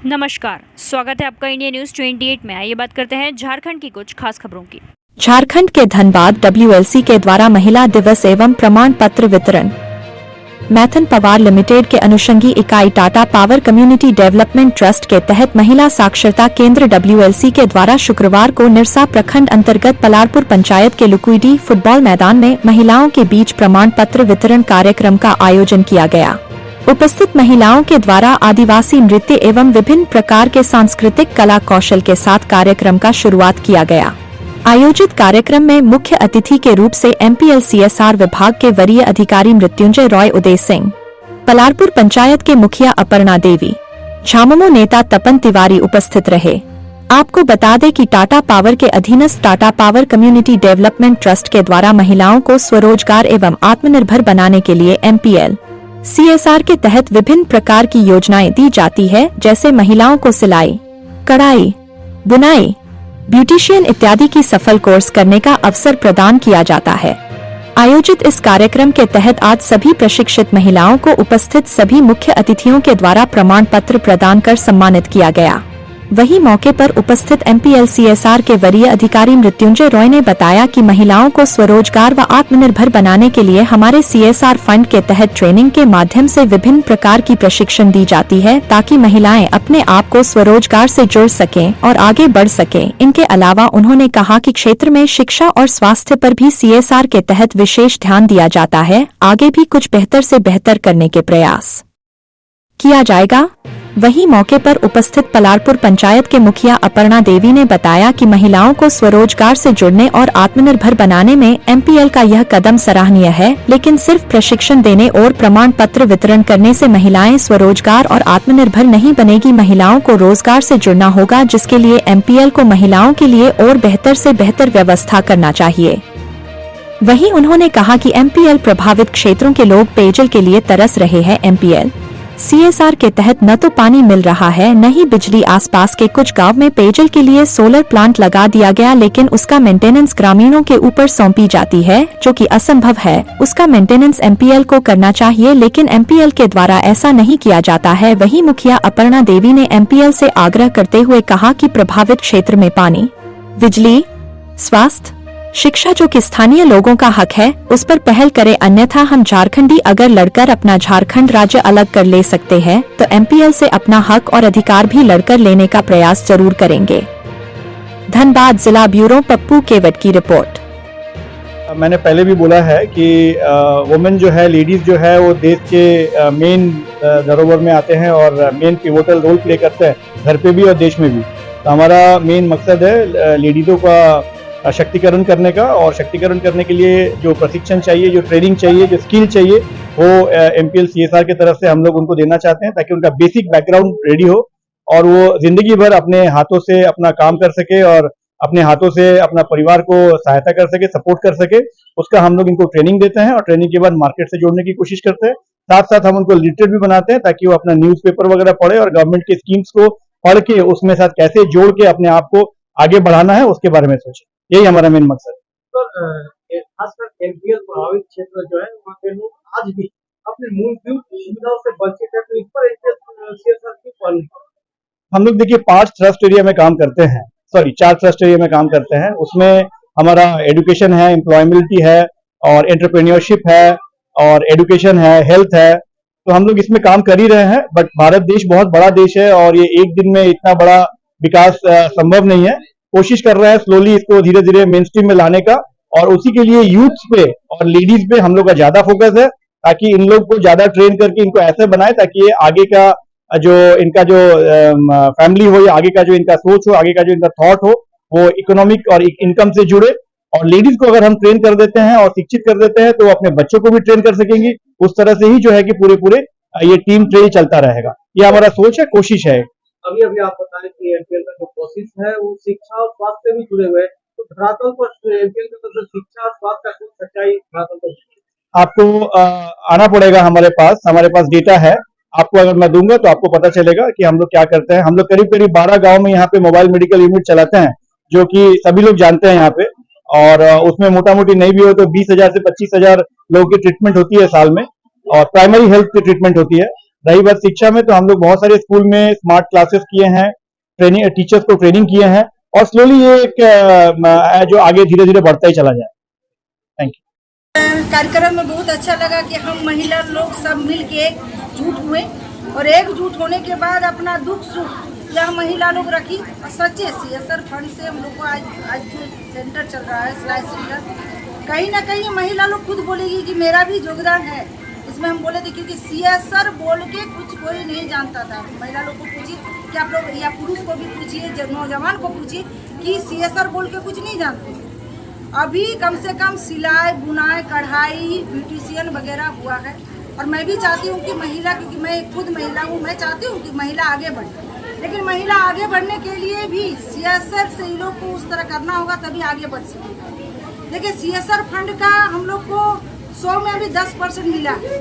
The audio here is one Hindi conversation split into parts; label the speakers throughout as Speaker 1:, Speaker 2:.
Speaker 1: नमस्कार, स्वागत है आपका इंडिया न्यूज 28 में। आइए बात करते हैं झारखंड की कुछ खास खबरों की।
Speaker 2: झारखंड के धनबाद WLC के द्वारा महिला दिवस एवं प्रमाण पत्र वितरण। मैथन पावर लिमिटेड के अनुषंगी इकाई Tata power community development trust के तहत महिला साक्षरता केंद्र WLC के द्वारा शुक्रवार को निरसा प्रखंड अंतर्गत पलारपुर पंचायत के लुकुइडी फुटबॉल मैदान में महिलाओं के बीच प्रमाण पत्र वितरण कार्यक्रम का आयोजन किया गया। उपस्थित महिलाओं के द्वारा आदिवासी नृत्य एवं विभिन्न प्रकार के सांस्कृतिक कला कौशल के साथ कार्यक्रम का शुरुआत किया गया। आयोजित कार्यक्रम में मुख्य अतिथि के रूप से MPL CSR विभाग के वरीय अधिकारी मृत्युंजय रॉय उदय सिंह, पलारपुर पंचायत के मुखिया अपर्णा देवी, झामुमो नेता तपन तिवारी उपस्थित रहे। आपको बता दें कि टाटा पावर के अधीनस्थ Tata power community development trust के द्वारा महिलाओं को स्वरोजगार एवं आत्मनिर्भर बनाने के लिए MPL CSR के तहत विभिन्न प्रकार की योजनाएं दी जाती है, जैसे महिलाओं को सिलाई, कढ़ाई, बुनाई, ब्यूटिशियन इत्यादि की सफल कोर्स करने का अवसर प्रदान किया जाता है। आयोजित इस कार्यक्रम के तहत आज सभी प्रशिक्षित महिलाओं को उपस्थित सभी मुख्य अतिथियों के द्वारा प्रमाण पत्र प्रदान कर सम्मानित किया गया। वहीं मौके पर उपस्थित MPL CSR के वरीय अधिकारी मृत्युंजय रॉय ने बताया कि महिलाओं को स्वरोजगार व आत्मनिर्भर बनाने के लिए हमारे CSR फंड के तहत ट्रेनिंग के माध्यम से विभिन्न प्रकार की प्रशिक्षण दी जाती है, ताकि महिलाएं अपने आप को स्वरोजगार से जुड़ सकें और आगे बढ़ सकें। इनके अलावा उन्होंने कहा कि क्षेत्र में शिक्षा और स्वास्थ्य पर भी CSR के तहत विशेष ध्यान दिया जाता है। आगे भी कुछ बेहतर से बेहतर करने के प्रयास किया जाएगा। वहीं मौके पर उपस्थित पलारपुर पंचायत के मुखिया अपर्णा देवी ने बताया कि महिलाओं को स्वरोजगार से जुड़ने और आत्मनिर्भर बनाने में MPL का यह कदम सराहनीय है, लेकिन सिर्फ प्रशिक्षण देने और प्रमाण पत्र वितरण करने से महिलाएं स्वरोजगार और आत्मनिर्भर नहीं बनेगी। महिलाओं को रोजगार से जुड़ना होगा, जिसके लिए MPL को महिलाओं के लिए और बेहतर से बेहतर व्यवस्था करना चाहिए। वहीं उन्होंने कहा कि MPL प्रभावित क्षेत्रों के लोग पेयजल के लिए तरस रहे हैं। MPL CSR के तहत न तो पानी मिल रहा है, न ही बिजली। आसपास के कुछ गांव में पेयजल के लिए सोलर प्लांट लगा दिया गया, लेकिन उसका मेंटेनेंस ग्रामीणों के ऊपर सौंपी जाती है, जो कि असंभव है। उसका मेंटेनेंस MPL को करना चाहिए, लेकिन MPL के द्वारा ऐसा नहीं किया जाता है। वहीं मुखिया अपर्णा देवी ने MPL से आग्रह करते हुए कहा कि प्रभावित क्षेत्र में पानी, बिजली, स्वास्थ्य, शिक्षा जो कि स्थानीय लोगों का हक है, उस पर पहल करे। अन्यथा हम झारखंडी अगर लड़कर अपना झारखंड राज्य अलग कर ले सकते हैं, तो MPL से अपना हक और अधिकार भी लड़कर लेने का प्रयास जरूर करेंगे। धनबाद जिला ब्यूरो पप्पू केवट की रिपोर्ट।
Speaker 3: मैंने पहले भी बोला है कि वुमेन जो है, लेडीज जो है, वो देश के मेन धरोहर में आते हैं और मेन पिवोटल रोल प्ले करते हैं, घर पे भी और देश में भी। तो हमारा मेन मकसद है लेडीजों का शक्तिकरण करने का, और शक्तिकरण करने के लिए जो प्रशिक्षण चाहिए, जो ट्रेनिंग चाहिए, जो स्किल चाहिए, वो MPL CSR की तरफ से हम लोग उनको देना चाहते हैं, ताकि उनका बेसिक बैकग्राउंड रेडी हो और वो जिंदगी भर अपने हाथों से अपना काम कर सके और अपने हाथों से अपना परिवार को सहायता कर सके, सपोर्ट कर सके। उसका हम लोग इनको ट्रेनिंग देते हैं और ट्रेनिंग के बाद मार्केट से जोड़ने की कोशिश करते हैं। साथ साथ हम उनको लिटरेट भी बनाते हैं, ताकि वो अपना न्यूज़पेपर वगैरह पढ़े और गवर्नमेंट के स्कीम्स को पढ़ के उसमें साथ कैसे जोड़ के अपने आप को आगे बढ़ाना है, उसके बारे में सोचे। यही हमारा मेन मकसद है।
Speaker 4: खासकर MPL प्रभावित क्षेत्र जो है, वहाँ के लोग आज भी अपने मूलभूत सुविधाओं से वंचित है, तो इस पर CSR की पहल।
Speaker 3: हम लोग देखिए 5 ट्रस्ट एरिया में काम करते हैं, 4 ट्रस्ट एरिया में काम करते हैं। उसमें हमारा एजुकेशन है, एम्प्लॉयबिलिटी है और एंटरप्रेन्योरशिप है और एजुकेशन है, हेल्थ है। तो हम लोग इसमें काम कर ही रहे हैं। बट भारत देश बहुत बड़ा देश है और ये एक दिन में इतना बड़ा विकास संभव नहीं है। कोशिश कर रहा है स्लोली इसको धीरे धीरे मेन स्ट्रीम में लाने का, और उसी के लिए यूथ पे और लेडीज पे हम लोग का ज्यादा फोकस है, ताकि इन लोग को ज्यादा ट्रेन करके इनको ऐसे बनाए ताकि ये आगे का जो इनका जो फैमिली हो, या आगे का जो इनका सोच हो, आगे का जो इनका थॉट हो, वो इकोनॉमिक और इनकम से जुड़े। और लेडीज को अगर हम ट्रेन कर देते हैं और शिक्षित कर देते हैं, तो वो अपने बच्चों को भी ट्रेन कर सकेंगी। उस तरह से ही जो है कि पूरे ये टीम ट्रेन चलता रहेगा। ये हमारा सोच है, कोशिश है।
Speaker 4: अभी आप बताएं कि MPL का जो प्रोसेस है वो शिक्षा और स्वास्थ्य से भी जुड़े हुए हैं, तो धरातल पर MPL का शिक्षा और स्वास्थ्य का सच्चाई धरातल पर
Speaker 3: आपको आना पड़ेगा हमारे पास डेटा है। आपको अगर मैं दूंगा तो आपको पता चलेगा कि हम लोग क्या करते हैं। हम लोग करीब 12 गांव में यहाँ पे मोबाइल मेडिकल यूनिट चलाते हैं, जो कि सभी लोग जानते हैं यहाँ पे। और उसमें मोटा मोटी नहीं भी हो तो 20,000 से 25,000 लोगों की ट्रीटमेंट होती है साल में, और प्राइमरी हेल्थ की ट्रीटमेंट होती है। रही बात शिक्षा में, तो हम लोग बहुत सारे स्कूल में स्मार्ट क्लासेस किए हैं, ट्रेनिंग टीचर्स को ट्रेनिंग किए हैं, और स्लोली ये एक जो आगे धीरे धीरे बढ़ता ही चला जाए। Thank you.
Speaker 5: कार्यक्रम में बहुत अच्छा लगा कि हम महिला लोग सब मिल के एकजुट हुए और एकजुट होने के बाद अपना दुख सुख यह महिला लोग रखी। और सच्चे CSR फंड से हम लोग को आज जो सेंटर चल रहा है सिलाई सेंटर, कहीं ना कहीं महिला लोग खुद बोलेगी कि मेरा भी योगदान है इसमें। हम बोले थे क्योंकि CSR बोल के कुछ कोई नहीं जानता था। महिला लोग को पूछिए कि आप लोग, या पुरुष को भी पूछिए, नौजवान को पूछिए कि CSR बोल के कुछ नहीं जानते। अभी कम से कम सिलाई बुनाई कढ़ाई ब्यूटिशियन वगैरह हुआ है। और मैं भी चाहती हूँ कि महिला, क्योंकि मैं खुद महिला हूँ, मैं चाहती हूँ कि महिला आगे बढ़े, लेकिन महिला आगे बढ़ने के लिए भी CSR से इन लोग को उस तरह करना होगा तभी आगे बढ़ सकेगा। देखिए CSR फंड का हम लोग को 100 में अभी 10% मिला है,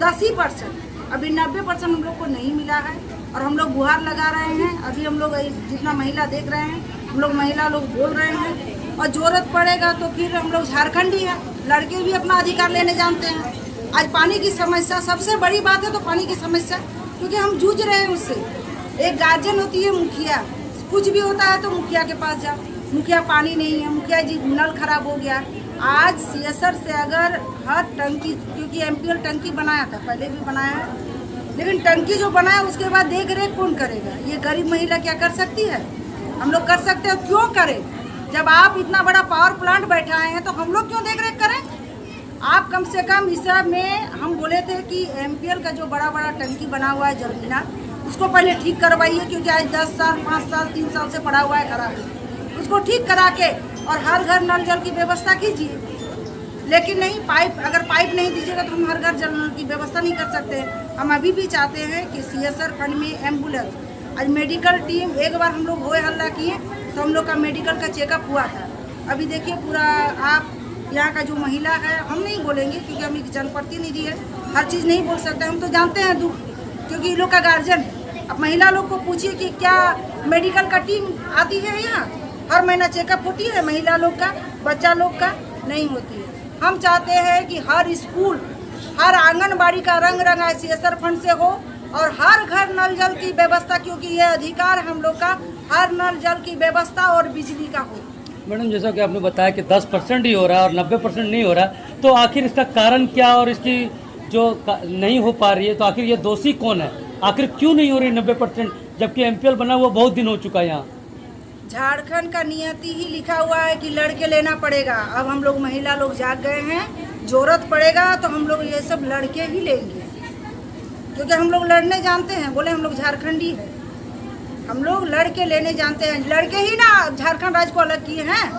Speaker 5: 10%। अभी 90% हम लोग को नहीं मिला है और हम लोग गुहार लगा रहे हैं। अभी हम लोग जितना महिला देख रहे हैं, हम लोग महिला लोग बोल रहे हैं, और जरूरत पड़ेगा तो फिर हम लोग झारखंडी हैं, लड़के भी अपना अधिकार लेने जानते हैं। आज पानी की समस्या सबसे बड़ी बात है, तो पानी की समस्या, क्योंकि हम जूझ रहे हैं उससे। एक गार्जियन होती है मुखिया, कुछ भी होता है तो मुखिया के पास जाओ, मुखिया पानी नहीं है, मुखिया जी नल खराब हो गया। आज CSR से अगर हर टंकी, क्योंकि MPL टंकी बनाया था, पहले भी बनाया है, लेकिन टंकी जो बनाया उसके बाद देख रेख कौन करेगा? ये गरीब महिला क्या कर सकती है? हम लोग कर सकते हैं, क्यों करें? जब आप इतना बड़ा पावर प्लांट बैठाए हैं तो हम लोग क्यों देख रेख करें? आप कम से कम इस में हम बोले थे कि MPL का जो बड़ा बड़ा टंकी बना हुआ है जमीना, उसको पहले ठीक करवाइए, क्योंकि आज 10 साल 5 साल 3 साल से पड़ा हुआ है खराब। उसको ठीक करा के और हर घर नल जल की व्यवस्था कीजिए। लेकिन नहीं, पाइप, अगर पाइप नहीं दीजिएगा तो हम हर घर जल नल की व्यवस्था नहीं कर सकते। हम अभी भी चाहते हैं कि CSR फंड में एम्बुलेंस, आज मेडिकल टीम, एक बार हम लोग होए हल्ला किए तो हम लोग का मेडिकल का चेकअप हुआ था। अभी देखिए पूरा, आप यहाँ का जो महिला है, हम नहीं बोलेंगे क्योंकि हम एक जनप्रतिनिधि है, हर चीज़ नहीं बोल सकते, हम तो जानते हैं दुख, क्योंकि लोग का गार्जियन है। अब महिला लोग को पूछिए कि क्या मेडिकल का टीम आती है यहाँ? हर महीना चेकअप होती है महिला लोग का, बच्चा लोग का नहीं होती है। हम चाहते हैं कि हर स्कूल, हर आंगनबाड़ी का रंग रंगा CSR फंड से हो और हर घर नल जल की व्यवस्था, क्योंकि ये अधिकार हम लोग का, हर नल जल की व्यवस्था और बिजली का हो।
Speaker 6: मैडम, जैसा कि आपने बताया कि 10% ही हो रहा है और 90% नहीं हो रहा, तो आखिर इसका कारण क्या, और इसकी जो नहीं हो पा रही है तो आखिर ये दोषी कौन है? आखिर क्यों नहीं हो रही 90%, जबकि MPL बना हुआ बहुत दिन हो चुका है यहाँ?
Speaker 5: झारखंड का नियति ही लिखा हुआ है कि लड़के लेना पड़ेगा। अब हम लोग महिला लोग जाग गए हैं, जरूरत पड़ेगा तो हम लोग ये सब लड़के ही लेंगे, क्योंकि हम लोग लड़ने जानते हैं। बोले हम लोग झारखंडी हैं, हम लोग लड़के लेने जानते हैं। लड़के ही ना झारखंड राज्य को अलग किए हैं,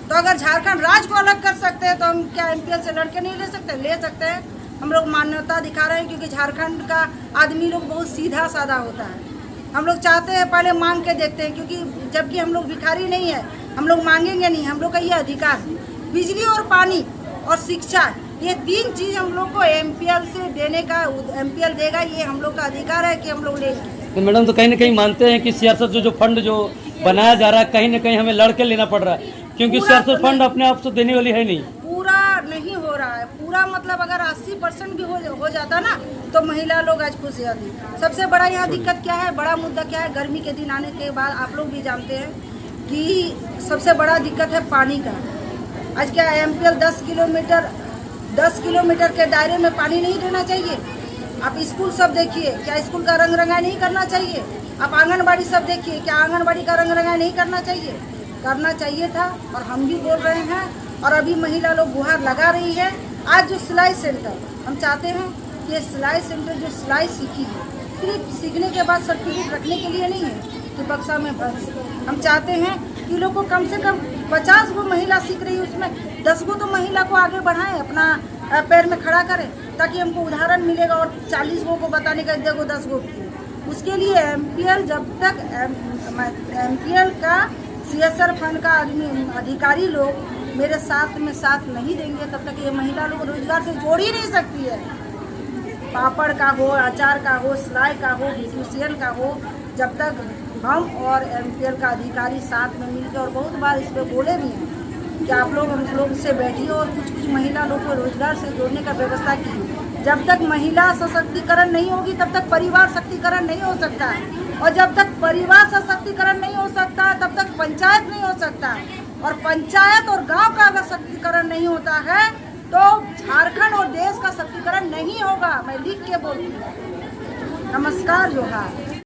Speaker 5: तो अगर झारखंड राज्य को अलग कर सकते हैं तो हम क्या MPL से लड़के नहीं ले सकते? ले सकते हैं। हम लोग मान्यता दिखा रहे हैं, क्योंकि झारखंड का आदमी लोग बहुत सीधा साधा होता है। हम लोग चाहते हैं पहले मांग के देखते हैं, क्योंकि जबकि हम लोग भिखारी नहीं है, हम लोग मांगेंगे नहीं। हम लोग का ये अधिकार है, बिजली और पानी और शिक्षा, ये 3 चीज़ हम लोग को MPL से देने का, MPL देगा, ये हम लोग का अधिकार है कि हम लोग लेंगे।
Speaker 6: तो मैडम, तो कहीं ना कहीं मानते हैं कि CSR जो फंड जो बनाया जा रहा है, कहीं ना कहीं हमें लड़के लेना पड़ रहा है, क्योंकि CSR फंड अपने आप से देने वाली है नहीं,
Speaker 5: पूरा नहीं हो रहा है। पूरा मतलब अगर 80% भी हो जाता ना तो महिला लोग आज खुश जाती। सबसे बड़ा यहाँ दिक्कत क्या है, बड़ा मुद्दा क्या है? गर्मी के दिन आने के बाद आप लोग भी जानते हैं कि सबसे बड़ा दिक्कत है पानी का। आज क्या MPL 10 किलोमीटर के दायरे में पानी नहीं देना चाहिए? आप स्कूल सब देखिए, क्या स्कूल का रंग रंगाई नहीं करना चाहिए? आप आंगनबाड़ी सब देखिए, क्या आंगनबाड़ी का रंग रंगाई नहीं करना चाहिए? करना चाहिए था, और हम भी बोल रहे हैं, और अभी महिला लोग गुहार लगा रही है। आज जो सिलाई सेंटर, हम चाहते हैं कि ये सिलाई सेंटर जो सिलाई सीखी है, सिर्फ सीखने के बाद सर्टिफिकेट रखने के लिए नहीं है कि बक्सा में भर। हम चाहते हैं कि लोग को कम से कम 50 गो महिला सीख रही है, उसमें 10 गो तो महिला को आगे बढ़ाएं, अपना पैर में खड़ा करें, ताकि हमको उदाहरण मिलेगा, और 40 गो को बताने का देखो 10 गो की। उसके लिए MPL, जब तक MPL का CSR फंड का अधिकारी लोग मेरे साथ नहीं देंगे, तब तक ये महिला लोग रोजगार से जोड़ ही नहीं सकती है। पापड़ का हो, अचार का हो, सिलाई का हो, ब्यूटिशियन का हो, जब तक हम और MPL का अधिकारी साथ में मिलकर, और बहुत बार इस पर बोले भी हैं कि आप लोग हम लोग से बैठिए और कुछ महिला लोग को रोजगार से जोड़ने का व्यवस्था कीजिए। जब तक महिला सशक्तिकरण नहीं होगी तब तक परिवार शक्तिकरण नहीं हो सकता है, और जब तक परिवार सशक्तिकरण नहीं हो सकता तब तक पंचायत नहीं हो सकता, और पंचायत और गांव का अगर शक्तिकरण नहीं होता है तो झारखंड और देश का शक्तिकरण नहीं होगा। मैं लिख के बोलती हूँ। नमस्कार, जोहार।